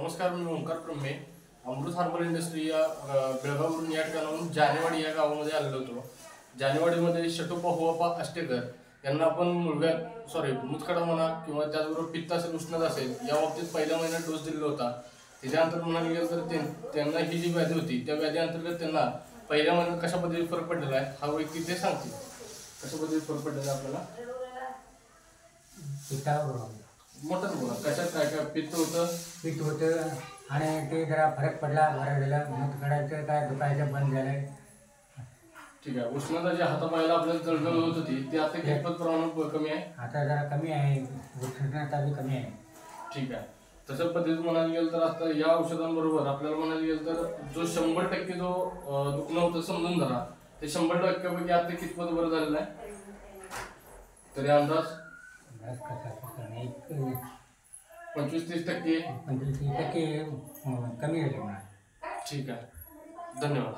नमस्कार, मी ओंकार प्रमे. अमृत herbal industry या बेळगाववरून या ठिकाणाहून जानेवाडी या गावामध्ये आलेलो होतो. जानेवाडीमध्ये शटोपा हुआपा अष्टेकर यांना आपण मुतखडा म्हणा किंवा त्याचबरोबर पित्त असेल, उष्णता असेल, या बाबतीत पहिल्या महिन्यात डोस दिलेला होता. त्याच्यानंतर म्हणायला गेलं तर त्यांना ही जी व्याधी होती त्या व्याधी अंतर्गत त्यांना पहिल्या महिन्यात कशा पद्धतीने फरक पडलेला आहे हा व्यक्ती ते सांगतील. कशा पद्धतीने फरक पडलेला आहे आपल्याला मोठं बोला. कशात काय काय पित्त होतं आणि ते जरा फरक पडला, बरं झालं. मुतखड्याचं काय दुखायचं बंद झालं. ठीक आहे. उष्णता जी हातापायाला आपल्याला जळजळ होत होती ती आता कितपत प्रमाणात कमी आहे? आता जरा कमी आहे, उष्णता बी कमी आहे. ठीक आहे. तसं पद्धतीत म्हणायला गेलं तर आता या औषधांबरोबर आपल्याला म्हणायला गेलं तर जो 100% जो दुखणं होतं समजून धरा ते 100%पैकी आता कितपत बरं झालेलं आहे तरी अंदाज 25-30% 25-30% कमी झाले म्हणा. ठीक आहे. धन्यवाद.